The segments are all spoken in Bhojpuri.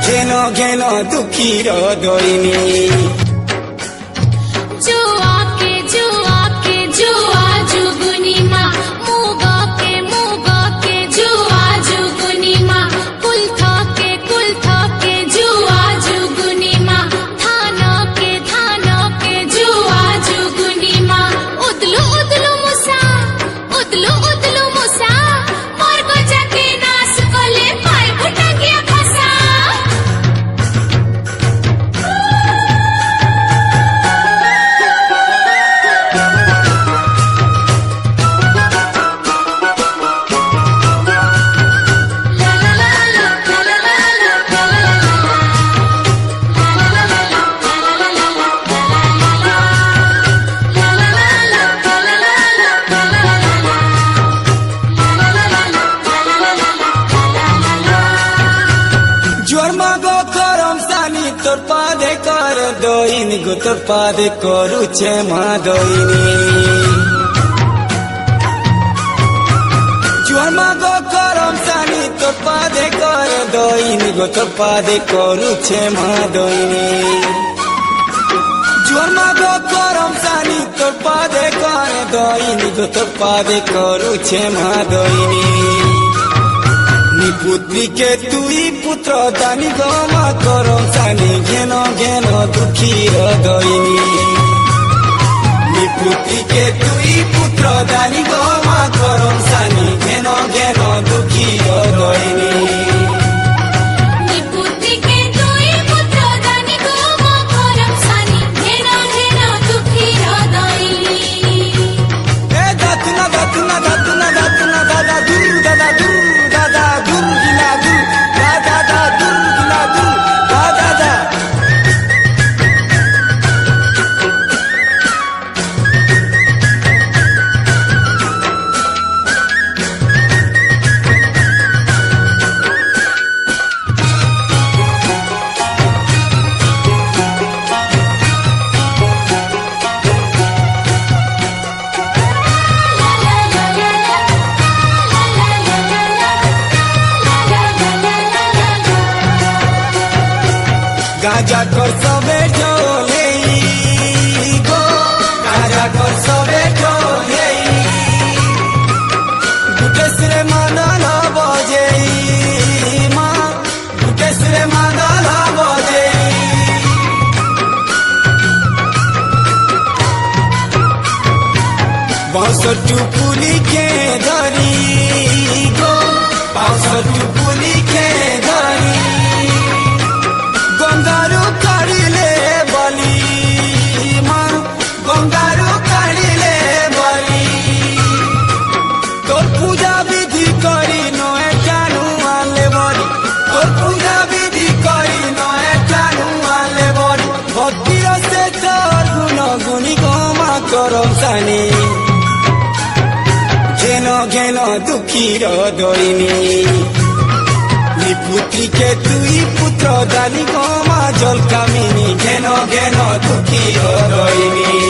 घेनो घेनो दुखी दैनी जुआ के जुआ जुगुनी माँ मुगा के जुआ जुगुनी माँ कुल के जुआ जुगुनी माँ थाना के जुआ जुगुनी माँ उदलू मुसा मोर को जाके नास कोले पाए फुटा गया फसा तोर पादे कर दोइनी गो तोर पादे करू छे मा दोइनी जुआमा गो करम सानी तोर पादे कर दोइनी गो तोर पादे करू छे मा दोइनी जुआमा गो करम सानी तोर पादे कर दोइनी गो तोर पादे करू छे मा दोइनी पुत्री के तुई पुत्र दानी गमा करम सानी घेनो घेनो दुखी दैनी पुत्री के तुई पुत्र दानी गमा करम सानी घेनो घेनो दुखी दैनी गाजा कर सबे ढोले गो गाजा कर सबे ढोले गुटेसरे मादल बजे माँ गुटेसरे मादल बजे बांसुर टुपुली के धरी गो बांसुर टुपुली के धरी गंगारू काढ़िले बली माँ गंगारू काढ़िले बली तोर पूजा विधि करी नए जानू आले बड़ी तोर पूजा विधि करी नए जानू आले बड़ी भक्ति से तोर गुण गुनी गमा करम सानी घेनो घेनो दुखी दैनी पुत्री के तुई पुत्र दानी गमा जल कामिनी घेनो घेनो दुखी दैनी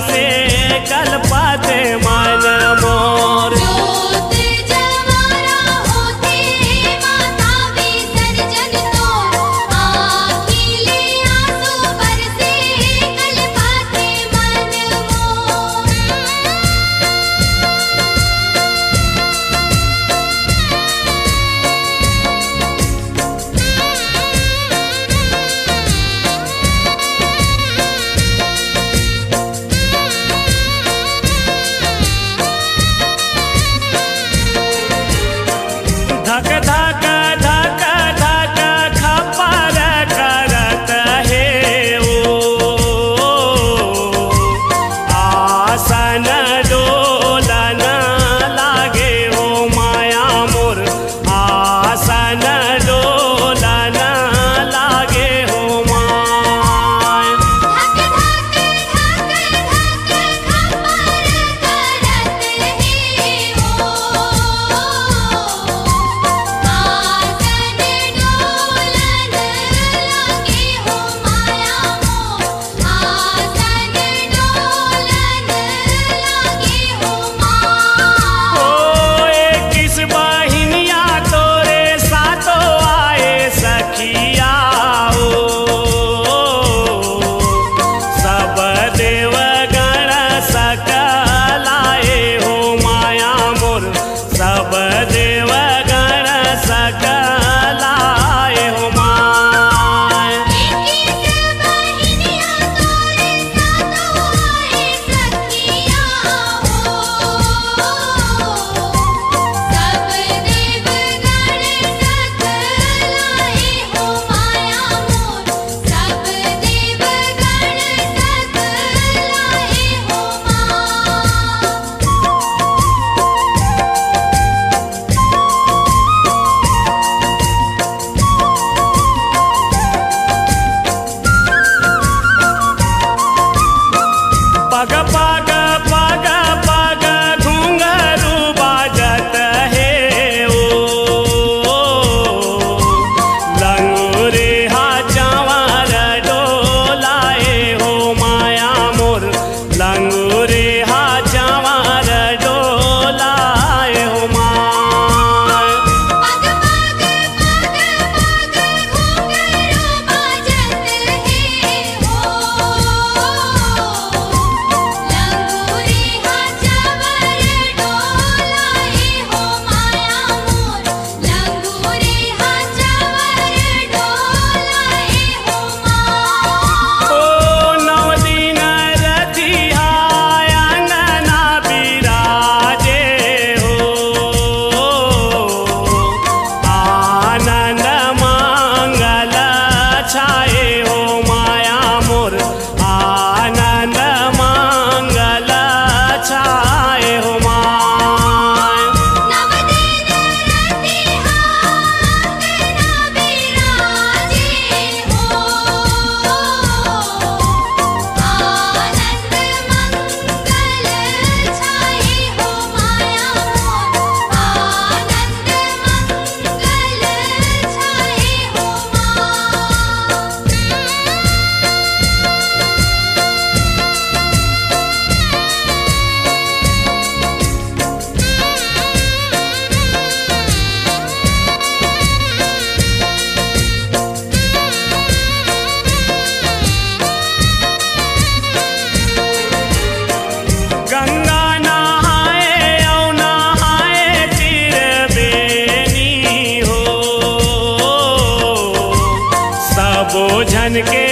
से कलपते मन मोर धक धक धक धक खपर करत हे ओ आसन डोलन लागे हो माया मोर के